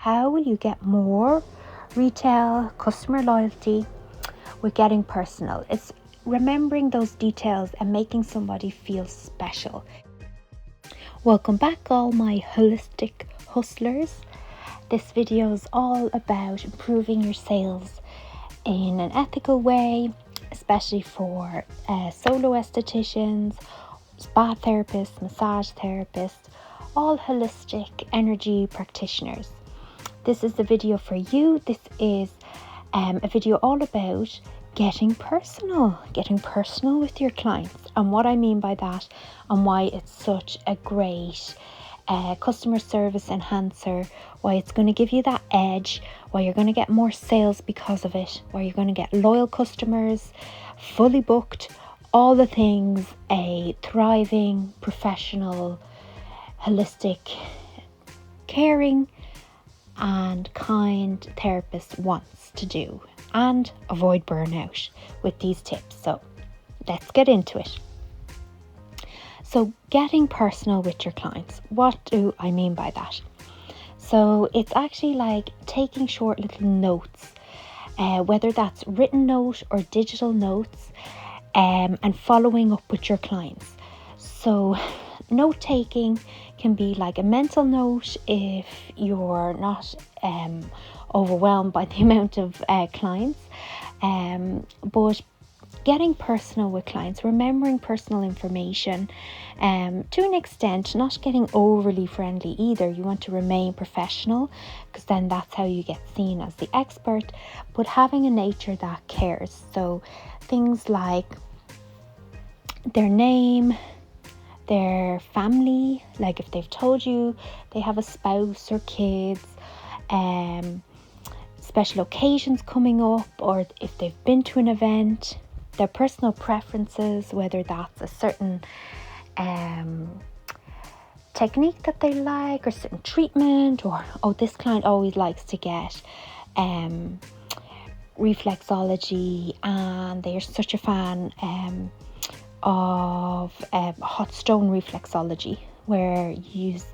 How will you get more retail customer loyalty with getting personal? It's remembering those details and making somebody feel special. Welcome back, all my holistic hustlers. This video is all about improving your sales in an ethical way, especially for solo estheticians, spa therapists, massage therapists, all holistic energy practitioners. This is the video for you. This is a video all about getting personal with your clients, and what I mean by that and why it's such a great customer service enhancer, why it's going to give you that edge, why you're going to get more sales because of it, why you're going to get loyal customers, fully booked, all the things a thriving, professional, holistic, caring and kind therapist wants to do, and avoid burnout with these tips. So let's get into it. So getting personal with your clients, what do I mean by that? So it's actually like taking short little notes, whether that's written note or digital notes, and following up with your clients. So note taking can be like a mental note if you're not overwhelmed by the amount of clients, but getting personal with clients, remembering personal information to an extent, not getting overly friendly either. You want to remain professional because then that's how you get seen as the expert, but having a nature that cares. So things like their name, their family, like if they've told you they have a spouse or kids, special occasions coming up, or if they've been to an event, their personal preferences, whether that's a certain technique that they like or certain treatment, or this client always likes to get reflexology and they're such a fan of hot stone reflexology, where you use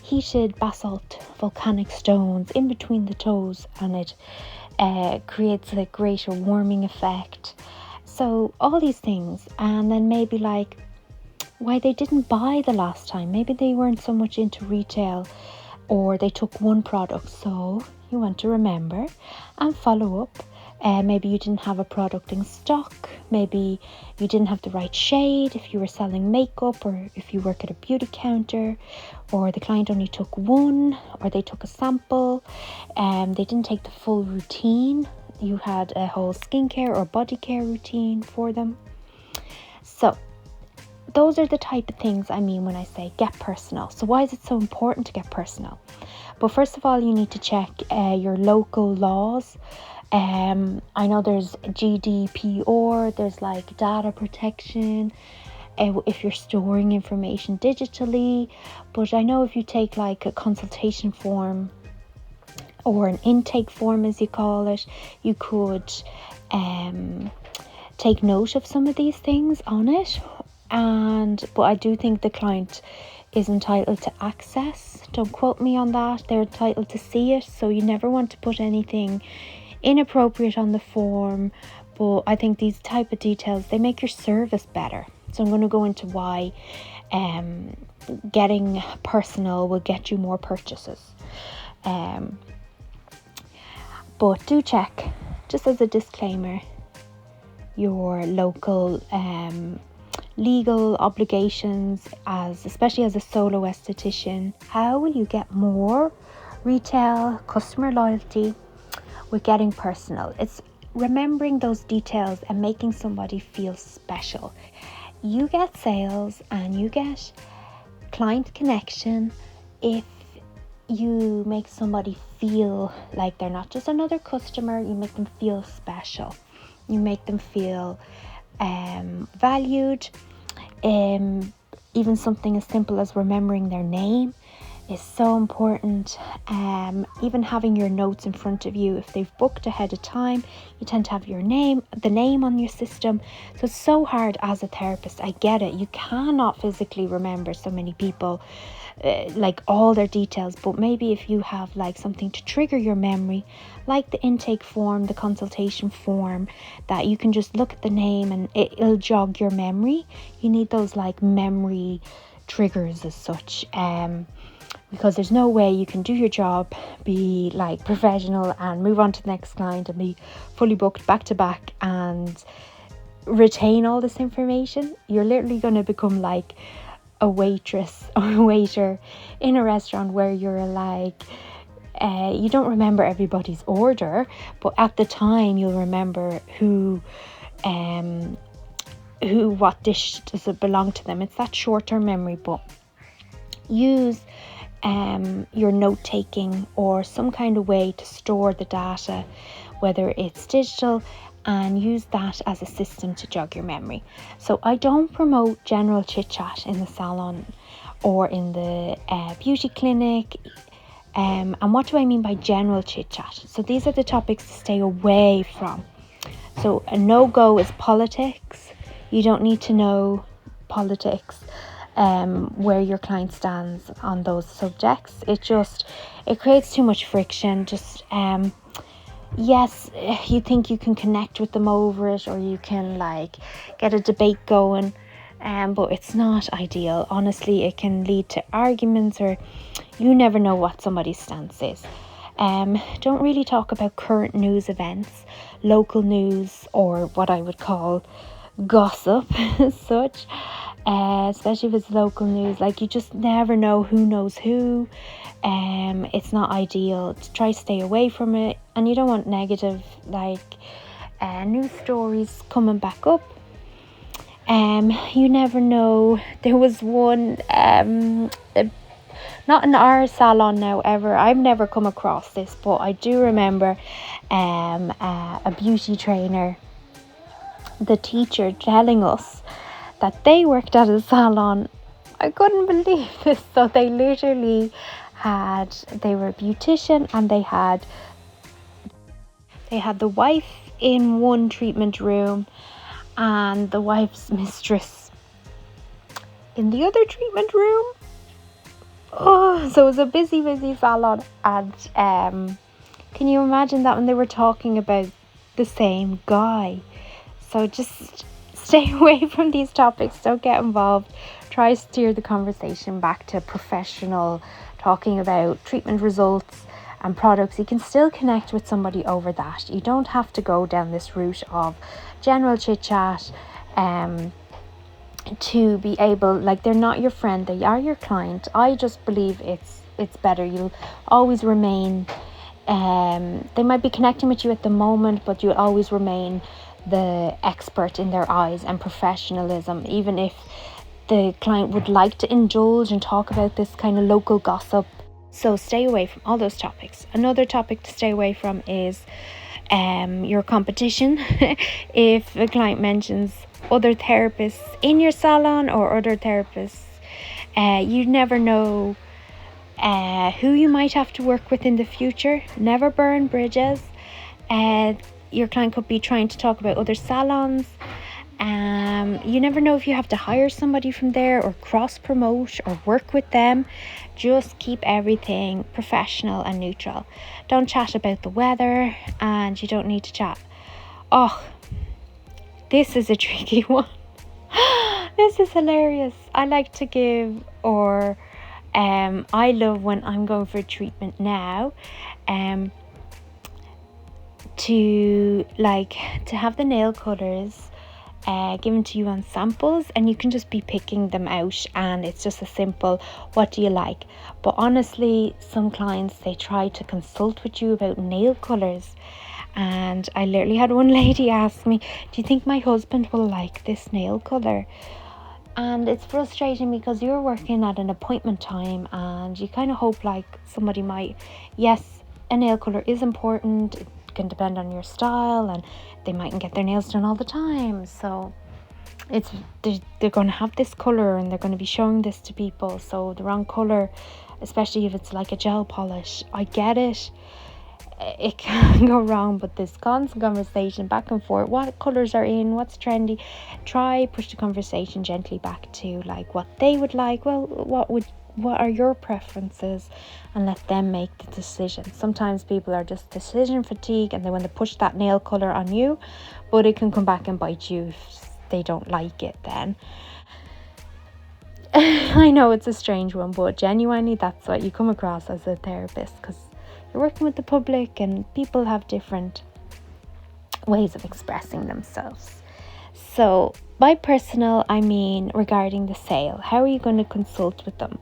heated basalt volcanic stones in between the toes, and it creates a greater warming effect. So all these things, and then maybe like why they didn't buy the last time. Maybe they weren't so much into retail, or they took one product, so you want to remember and follow up. Maybe you didn't have a product in stock, maybe you didn't have the right shade if you were selling makeup, or if you work at a beauty counter, or the client only took one, or they took a sample, they didn't take the full routine. You had a whole skincare or body care routine for them. So those are the type of things I mean when I say get personal. So why is it so important to get personal? But first of all, you need to check your local laws. I know there's GDPR, there's like data protection if you're storing information digitally, but I know if you take like a consultation form or an intake form as you call it, you could take note of some of these things on it. But I do think the client is entitled to access. Don't quote me on that. They're entitled to see it, so you never want to put anything inappropriate on the form. But I think these type of details, they make your service better. So I'm going to go into why getting personal will get you more purchases. But do check, just as a disclaimer, your local legal obligations, especially as a solo esthetician. How will you get more retail customer loyalty with getting personal? It's remembering those details and making somebody feel special. You get sales and you get client connection if you make somebody feel like they're not just another customer. You make them feel special. You make them feel valued. Even something as simple as remembering their name is so important. Even having your notes in front of you, if they've booked ahead of time, you tend to have the name on your system. So it's so hard as a therapist. I get it. You cannot physically remember so many people, like all their details, but maybe if you have like something to trigger your memory, like the intake form, the consultation form, that you can just look at the name and it'll jog your memory. You need those like memory triggers as such, because there's no way you can do your job, be like professional and move on to the next client and be fully booked back to back and retain all this information. You're literally going to become like a waitress or a waiter in a restaurant where you're like, you don't remember everybody's order, but at the time you'll remember what dish does it belong to them. It's that short-term memory. But use your note taking or some kind of way to store the data, whether it's digital, and use that as a system to jog your memory. So I don't promote general chit chat in the salon or in the beauty clinic. And what do I mean by general chit chat? So these are the topics to stay away from. So a no-go is politics. You don't need to know politics, where your client stands on those subjects. It creates too much friction. Yes, you think you can connect with them over it, or you can like get a debate going, but it's not ideal. Honestly, it can lead to arguments, or you never know what somebody's stance is. Don't really talk about current news events, local news, or what I would call gossip as such, especially if it's local news. Like, you just never know who knows who. It's not ideal. Try to stay away from it, and you don't want negative news stories coming back up. You never know. There was one, not in our salon now ever. I've never come across this, but I do remember a beauty trainer, the teacher, telling us that they worked at a salon. I couldn't believe this. So they literally they were a beautician, and they had the wife in one treatment room and the wife's mistress in the other treatment room. Oh, so it was a busy salon. And can you imagine that when they were talking about the same guy? So just stay away from these topics. Don't get involved. Try to steer the conversation back to professional, talking about treatment results and products. You can still connect with somebody over that. You don't have to go down this route of general chit chat to be able, like, they're not your friend, they are your client. I just believe it's better. You'll always remain, they might be connecting with you at the moment, but you'll always remain the expert in their eyes, and professionalism, even if the client would like to indulge and talk about this kind of local gossip. So stay away from all those topics. Another topic to stay away from is your competition. If a client mentions other therapists in your salon or other therapists, you never know who you might have to work with in the future. Never burn bridges. Your client could be trying to talk about other salons. You never know if you have to hire somebody from there, or cross promote, or work with them. Just keep everything professional and neutral. Don't chat about the weather, and you don't need to chat. Oh, this is a tricky one. This is hilarious. I like to give, or I love when I'm going for treatment now, to have the nail cutters given to you on samples, and you can just be picking them out, and it's just a simple, what do you like? But honestly, some clients, they try to consult with you about nail colors, and I literally had one lady ask me, do you think my husband will like this nail color? And it's frustrating because you're working at an appointment time, and you kind of hope like somebody might, yes, a nail color is important. It can depend on your style, and they mightn't get their nails done all the time. So they're going to have this color, and they're going to be showing this to people. So the wrong color especially if it's like a gel polish. I get it. It can go wrong, but this constant conversation back and forth, what colors are in, what's trendy, try push the conversation gently back to like what they would like. Well, what are your preferences, and let them make the decision. Sometimes people are just decision fatigue and they want to push that nail color on you, but it can come back and bite you if they don't like it then. I know it's a strange one, but genuinely that's what you come across as a therapist, because you're working with the public and people have different ways of expressing themselves. So by personal, I mean regarding the sale. How are you going to consult with them?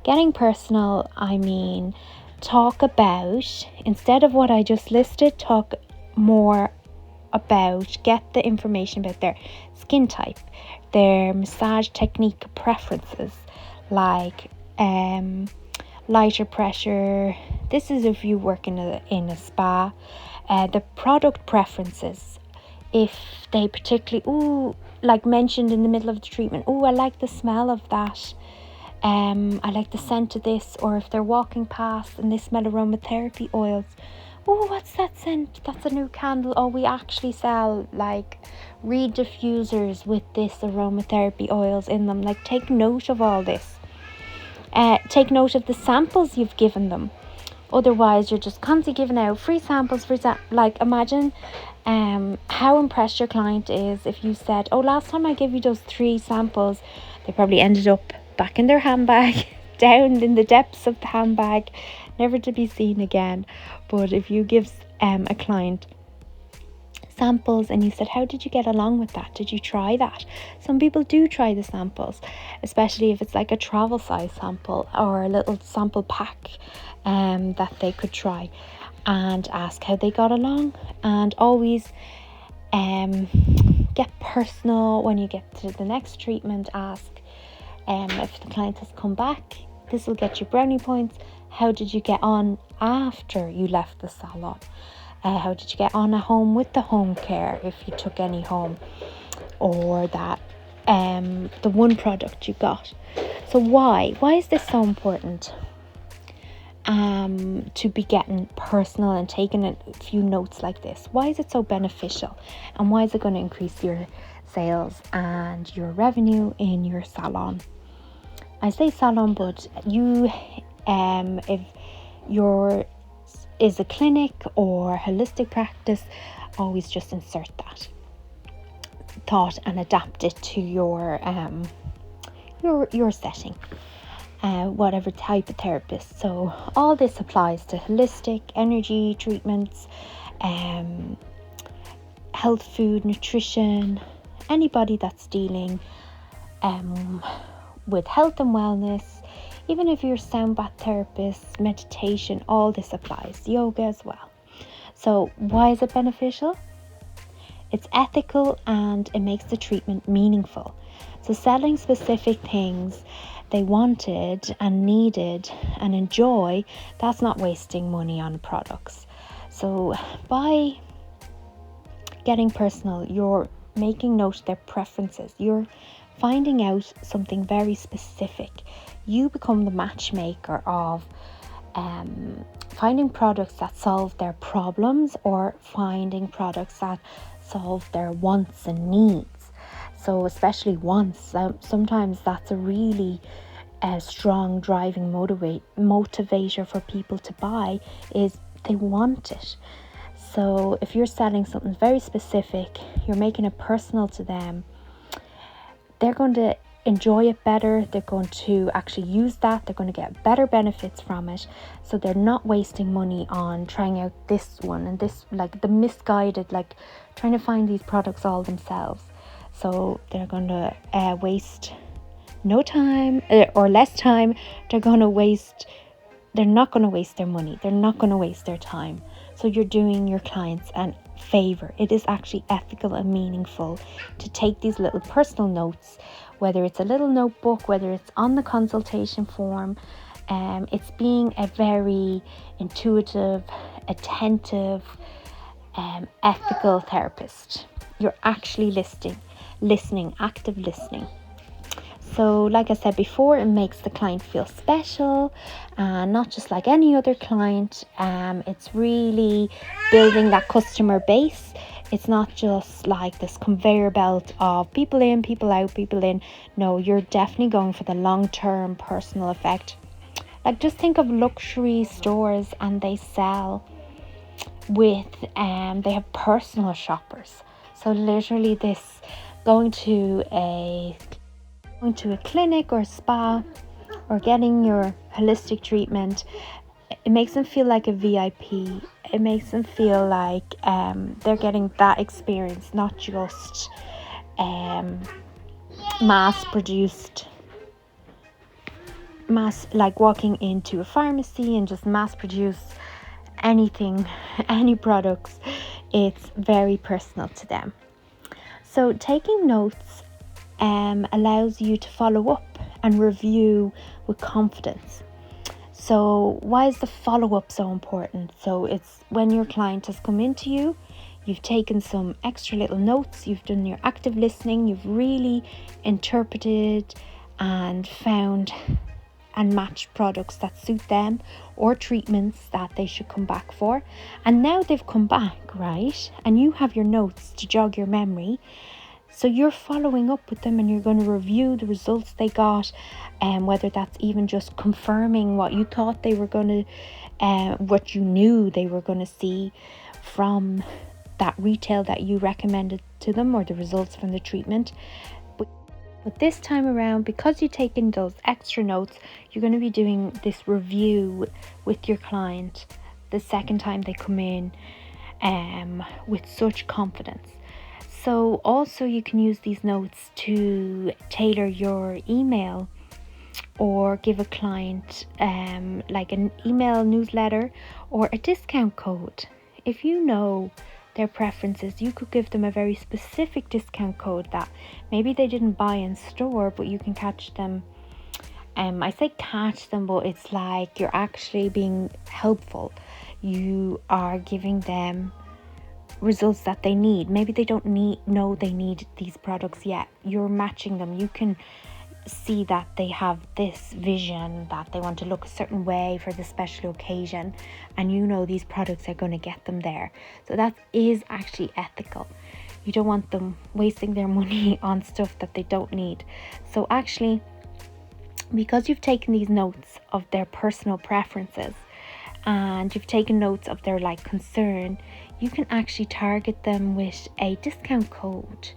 Getting personal, I mean talk about, instead of what I just listed, talk more about, get the information about their skin type, their massage technique preferences, like lighter pressure. This is if you work in a spa. The product preferences, if they particularly like mentioned in the middle of the treatment, I like the smell of that, I like the scent of this. Or if they're walking past and they smell aromatherapy oils, what's that scent? That's a new candle. We actually sell like reed diffusers with this aromatherapy oils in them. Like, take note of all this. Take note of the samples you've given them. Otherwise, you're just constantly giving out free samples. Like, imagine how impressed your client is if you said, last time I gave you those 3 samples. They probably ended up back in their handbag, down in the depths of the handbag, never to be seen again. But if you give a client samples and you said, how did you get along with that? Did you try that? Some people do try the samples, especially if it's like a travel size sample or a little sample pack that they could try, and ask how they got along. And always get personal when you get to the next treatment. Ask if the client has come back. This will get you brownie points. How did you get on after you left the salon? How did you get on at home with the home care, if you took any home, or that the one product you got. So why is this so important, to be getting personal and taking a few notes like this? Why is it so beneficial, and why is it going to increase your sales and your revenue in your salon? I say salon, but you if your is a clinic or holistic practice, always just insert that thought and adapt it to your setting, whatever type of therapist. So all this applies to holistic energy treatments, health, food, nutrition, anybody that's dealing with health and wellness. Even if you're sound bath therapist, meditation, all this applies. Yoga as well. So why is it beneficial? It's ethical and it makes the treatment meaningful. So selling specific things they wanted and needed and enjoy, that's not wasting money on products. So by getting personal, you're making note of their preferences. You're finding out something very specific. You become the matchmaker of finding products that solve their problems, or finding products that solve their wants and needs. So especially wants, sometimes that's a really strong driving motivator for people to buy, is they want it. So if you're selling something very specific, you're making it personal to them, they're going to enjoy it better. They're going to actually use that. They're going to get better benefits from it. So they're not wasting money on trying out this one and this, like the misguided, like trying to find these products all themselves. So they're going to waste no time or less time. They're not going to waste their money. They're not going to waste their time. So you're doing your clients a favor. It is actually ethical and meaningful to take these little personal notes, whether it's a little notebook, whether it's on the consultation form. It's being a very intuitive, attentive, ethical therapist. You're actually listening, active listening. So like I said before, it makes the client feel special and not just like any other client. It's really building that customer base. It's not just like this conveyor belt of people in, people out, people in. No, you're definitely going for the long-term personal effect. Like, just think of luxury stores, and they sell with they have personal shoppers. So literally this going to a clinic or spa or getting your holistic treatment, it makes them feel like a VIP. It makes them feel like they're getting that experience, not just like walking into a pharmacy and just mass produce anything, any products. It's very personal to them. So taking notes allows you to follow up and review with confidence. So why is the follow-up so important? So it's when your client has come into you, you've taken some extra little notes, you've done your active listening, you've really interpreted and found and matched products that suit them or treatments that they should come back for. And now they've come back, right? And you have your notes to jog your memory. So you're following up with them and you're going to review the results they got, and whether that's even just confirming what you thought they were going to, what you knew they were going to see from that retail that you recommended to them, or the results from the treatment. But this time around, because you've taken those extra notes, you're going to be doing this review with your client the second time they come in with such confidence. So also you can use these notes to tailor your email or give a client like an email newsletter or a discount code. If you know their preferences, you could give them a very specific discount code that maybe they didn't buy in store, but you can catch them. I say catch them, but it's like you're actually being helpful. You are giving them results that they need. Maybe they don't know they need these products yet. You're matching them. You can see that they have this vision that they want to look a certain way for the special occasion, and you know these products are going to get them there. So that is actually ethical. You don't want them wasting their money on stuff that they don't need. So actually, because you've taken these notes of their personal preferences and you've taken notes of their like concern, you can actually target them with a discount code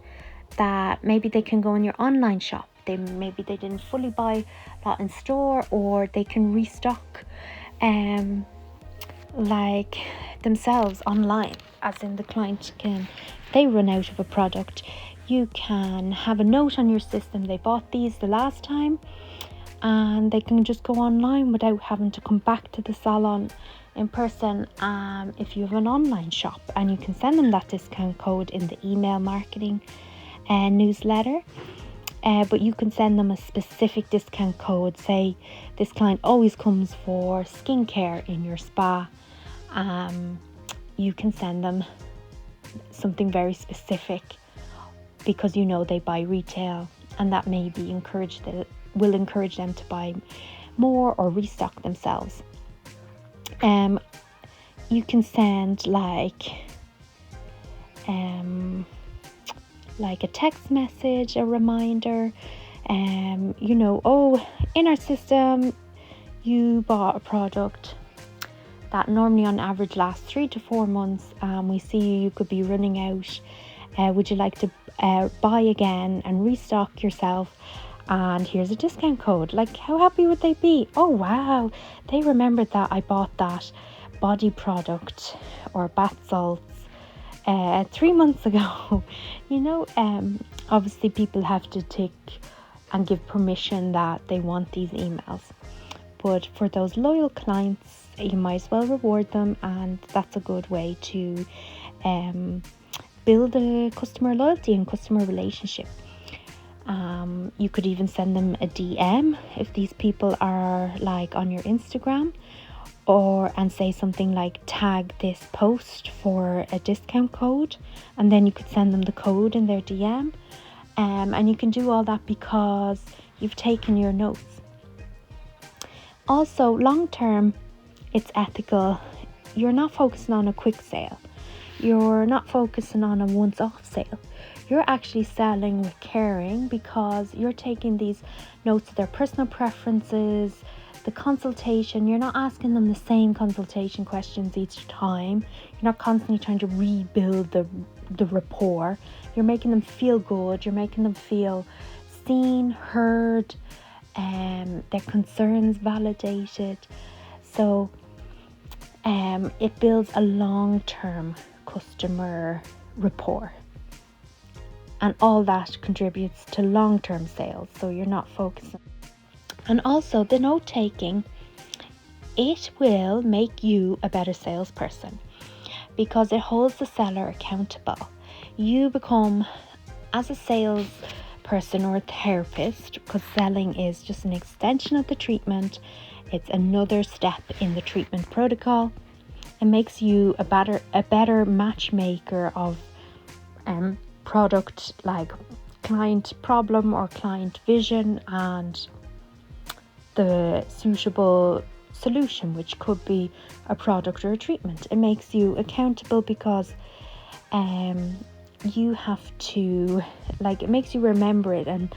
that maybe they can go in your online shop. Maybe they didn't fully buy a lot in store, or they can restock like themselves online, as in the client can, if they run out of a product, you can have a note on your system, they bought these the last time, and they can just go online without having to come back to the salon in person. If you have an online shop, and you can send them that discount code in the email marketing newsletter. But you can send them a specific discount code. Say this client always comes for skincare in your spa. You can send them something very specific because you know they buy retail, and that may be will encourage them to buy more or restock themselves. You can send like a text message, a reminder, oh, in our system you bought a product that normally on average lasts 3 to 4 months. We see you could be running out. Would you like to buy again and restock yourself? And here's a discount code. Like, how happy would they be? Oh wow, they remembered that I bought that body product or bath salts 3 months ago. Obviously people have to tick and give permission that they want these emails, but for those loyal clients, you might as well reward them, and that's a good way to build a customer loyalty and customer relationship. You could even send them a DM if these people are like on your Instagram, and say something like, tag this post for a discount code, and then you could send them the code in their DM. And you can do all that because you've taken your notes. Also, long term, it's ethical. You're not focusing on a quick sale. You're not focusing on a once-off sale. You're actually selling with caring, because you're taking these notes of their personal preferences, the consultation. You're not asking them the same consultation questions each time. You're not constantly trying to rebuild the rapport. You're making them feel good. You're making them feel seen, heard, their concerns validated. So it builds a long-term customer rapport, and all that contributes to long-term sales. So you're not focusing. And also, the note taking, it will make you a better salesperson, because it holds the seller accountable. You become, as a salesperson or a therapist, because selling is just an extension of the treatment, it's another step in the treatment protocol. It makes you a better matchmaker of product, like client problem or client vision, and the suitable solution, which could be a product or a treatment. It makes you accountable, because you have to, like, it makes you remember it, and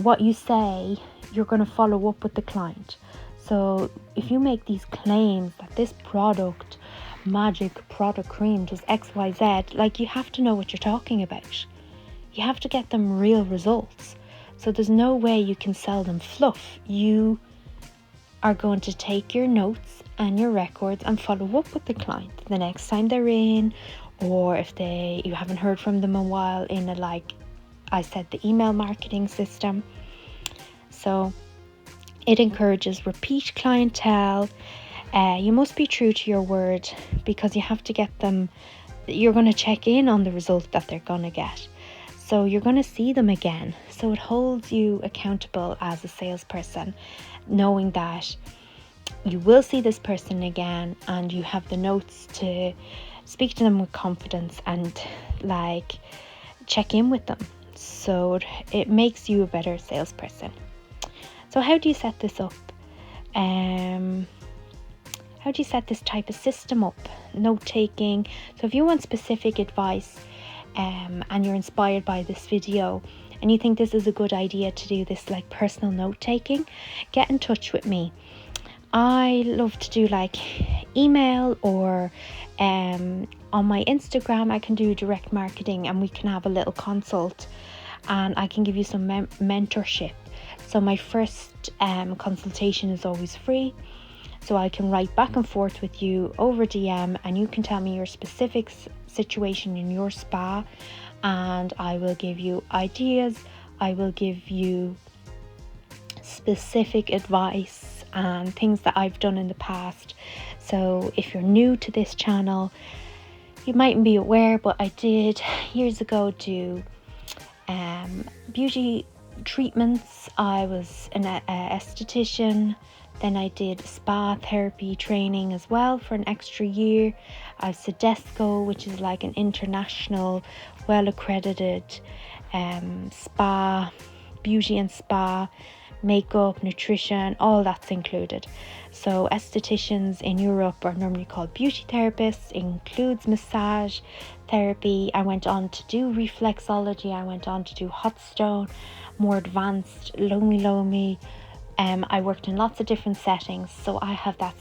what you say, you're going to follow up with the client. So if you make these claims that this product, magic product cream, does XYZ, like, you have to know what you're talking about. You have to get them real results. So there's no way you can sell them fluff. You are going to take your notes and your records and follow up with the client the next time they're in, or if you haven't heard from them a while, in a, like I said, the email marketing system. So it encourages repeat clientele. You must be true to your word, because you have to get them, you're going to check in on the result that they're going to get. So you're going to see them again. So it holds you accountable as a salesperson, knowing that you will see this person again, and you have the notes to speak to them with confidence and, like, check in with them. So it makes you a better salesperson. So how do you set this up? How do you set this type of system up? Note taking. So if you want specific advice, and you're inspired by this video, and you think this is a good idea to do this, like, personal note taking, get in touch with me. I love to do, like, email, or on my Instagram I can do direct marketing, and we can have a little consult, and I can give you some mentorship. So my first consultation is always free, so I can write back and forth with you over DM, and you can tell me your specific situation in your spa, and I will give you ideas. I will give you specific advice and things that I've done in the past. So if you're new to this channel, you mightn't be aware, but I did years ago do beauty treatments. I was an esthetician. Then I did spa therapy training as well for an extra year. I was Cedesco, which is like an international, well-accredited spa, beauty and spa, makeup, nutrition, all that's included. So estheticians in Europe are normally called beauty therapists. It includes massage therapy. I went on to do reflexology. I went on to do hot stone, more advanced lomi. I worked in lots of different settings, so I have that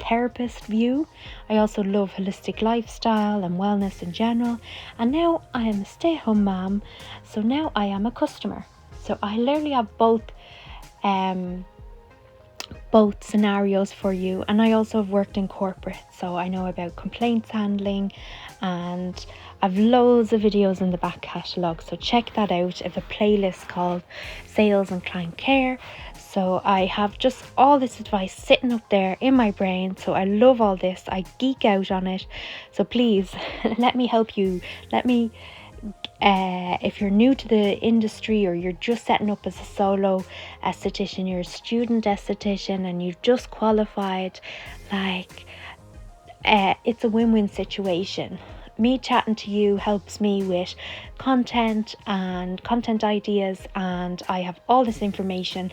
therapist view. I also love holistic lifestyle and wellness in general, and now I am a stay-at-home mom, so now I am a customer. So I literally have both scenarios for you. And I also have worked in corporate, so I know about complaints handling, and I've loads of videos in the back catalogue, so check that out. I have a playlist called Sales and Client Care. So I have just all this advice sitting up there in my brain. So I love all this. I geek out on it. So please let me help you. Let me, if you're new to the industry, or you're just setting up as a solo esthetician, you're a student esthetician and you've just qualified, like, it's a win-win situation. me chatting to you helps me with content and content ideas, and I have all this information,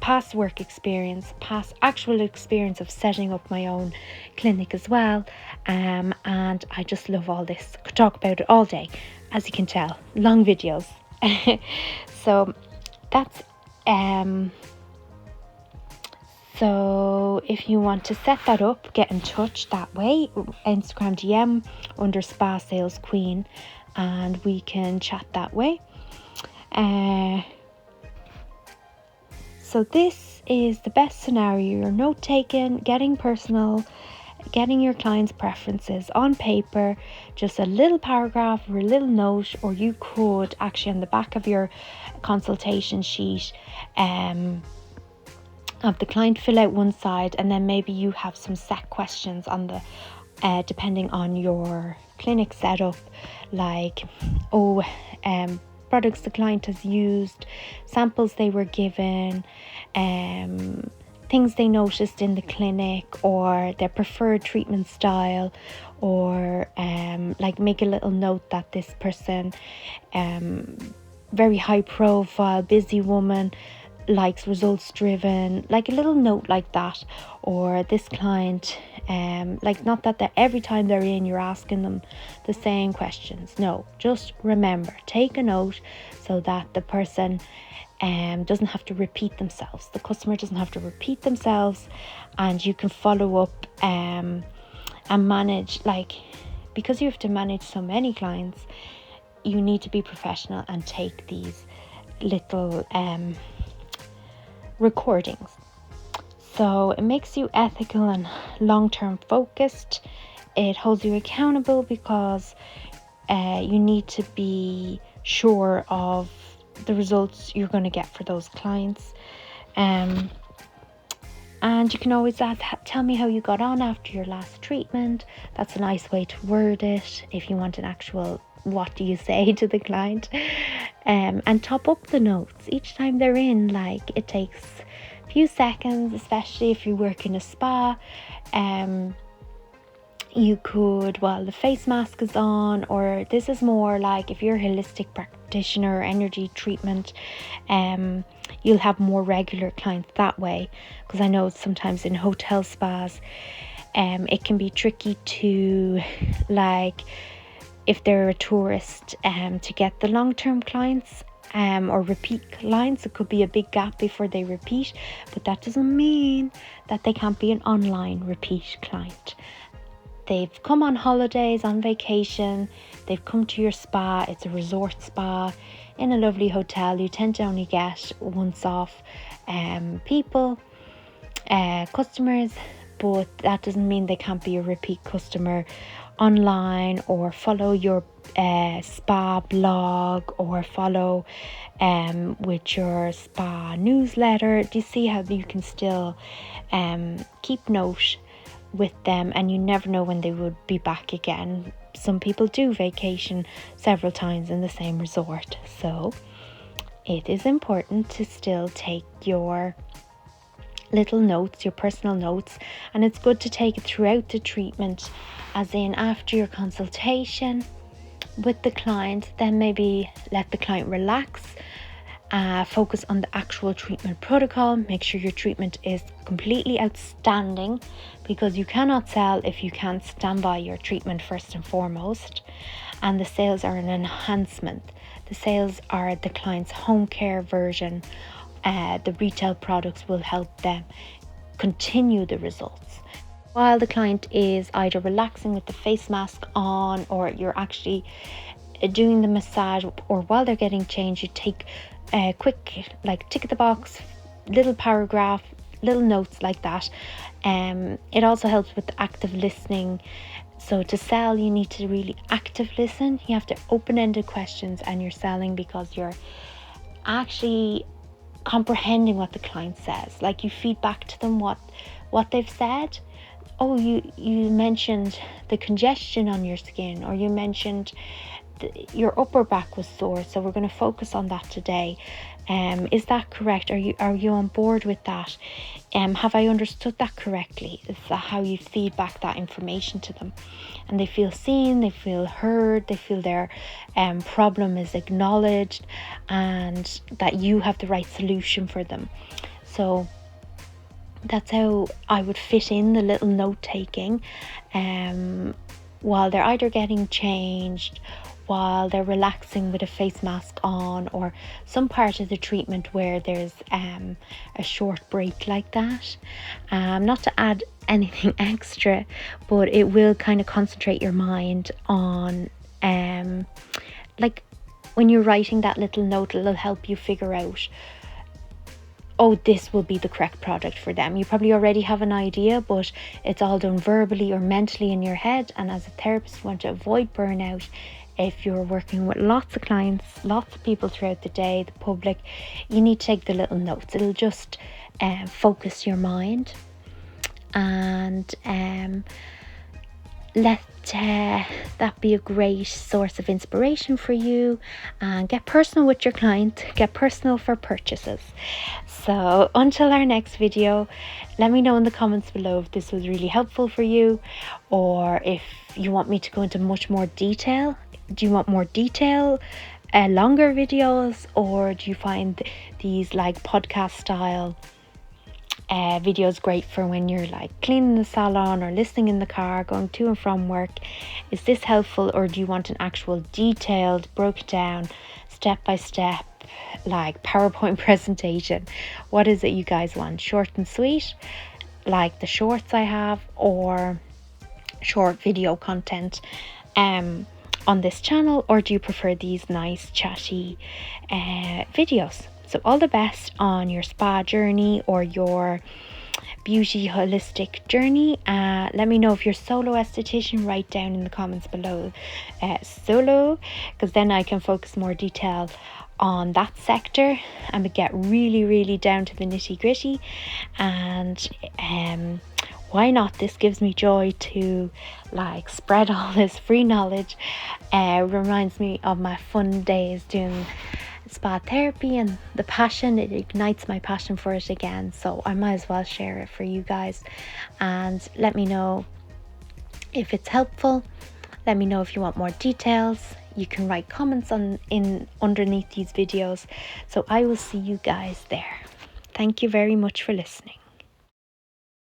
past work experience, past actual experience of setting up my own clinic as well, and I just love all this. Could talk about it all day, as you can tell, long videos. So that's so if you want to set that up, get in touch that way, Instagram DM under Spa Sales Queen, and we can chat that way. So this is the best scenario. You're note taking, getting personal, getting your client's preferences on paper, just a little paragraph or a little note, or you could actually on the back of your consultation sheet of the client fill out one side, and then maybe you have some set questions on the depending on your clinic setup, like products the client has used, samples they were given, things they noticed in the clinic, or their preferred treatment style, or like make a little note that this person, very high profile, busy woman, likes results driven, like a little note like that. Or this client, like, not that every time they're in you're asking them the same questions. No, just remember, take a note so that the person doesn't have to repeat themselves, the customer doesn't have to repeat themselves, and you can follow up and manage, like, because you have to manage so many clients, you need to be professional and take these little recordings. So it makes you ethical and long-term focused. It holds you accountable because you need to be sure of the results you're going to get for those clients. And you can always ask, tell me how you got on after your last treatment. That's a nice way to word it if you want an actual what do you say to the client. And top up the notes each time they're in. Like, it takes a few seconds, especially if you work in a spa. You could, while the face mask is on, or this is more like if you're a holistic practitioner or energy treatment, you'll have more regular clients that way, because I know sometimes in hotel spas it can be tricky to, like, if they're a tourist, to get the long-term clients or repeat clients. It could be a big gap before they repeat, but that doesn't mean that they can't be an online repeat client. They've come on holidays, on vacation, they've come to your spa, it's a resort spa in a lovely hotel. You tend to only get once-off people, customers, but that doesn't mean they can't be a repeat customer online, or follow your spa blog, or follow with your spa newsletter. Do you see how you can still keep note with them, and you never know when they would be back again. Some people do vacation several times in the same resort, so it is important to still take your little notes, your personal notes, and it's good to take it throughout the treatment, as in after your consultation with the client, then maybe let the client relax, focus on the actual treatment protocol, make sure your treatment is completely outstanding, because you cannot sell if you can't stand by your treatment first and foremost. And the sales are an enhancement. The sales are the client's home care version. The retail products will help them continue the results. While the client is either relaxing with the face mask on, or you're actually doing the massage, or while they're getting changed, you take a quick, like, tick the box, little paragraph, little notes like that. It also helps with active listening. So to sell, you need to really active listen. You have to open-ended questions, and you're selling because you're actually comprehending what the client says. Like, you feed back to them what they've said. Oh, you mentioned the congestion on your skin, or you mentioned your upper back was sore, so we're going to focus on that today. Is that correct? Are you on board with that? Have I understood that correctly? Is that how you feed back that information to them? And they feel seen, they feel heard, they feel their problem is acknowledged, and that you have the right solution for them. So that's how I would fit in the little note taking while they're either getting changed, while they're relaxing with a face mask on, or some part of the treatment where there's a short break like that. Not to add anything extra, but it will kind of concentrate your mind on like when you're writing that little note, it'll help you figure out, oh, this will be the correct product for them. You probably already have an idea, but it's all done verbally or mentally in your head. And as a therapist, you want to avoid burnout. If you're working with lots of clients, lots of people throughout the day, the public, you need to take the little notes. It'll just focus your mind, and let that be a great source of inspiration for you. And get personal with your client, get personal for purchases. So until our next video, let me know in the comments below if this was really helpful for you, or if you want me to go into much more detail. Do you want more detail, longer videos, or do you find these like podcast style videos great for when you're like cleaning the salon or listening in the car, going to and from work? Is this helpful, or do you want an actual detailed, broken down, step by step, like PowerPoint presentation? What is it you guys want? Short and sweet, like the shorts I have, or short video content on this channel, or do you prefer these nice chatty videos? So all the best on your spa journey or your beauty holistic journey. Let me know if you're solo esthetician. Write down in the comments below solo, because then I can focus more detail on that sector and get really down to the nitty gritty. And why not? This gives me joy to like spread all this free knowledge. Reminds me of my fun days doing spa therapy, and the passion, it ignites my passion for it again. So I might as well share it for you guys. And let me know if it's helpful. Let me know if you want more details. You can write comments underneath these videos. So I will see you guys there. Thank you very much for listening.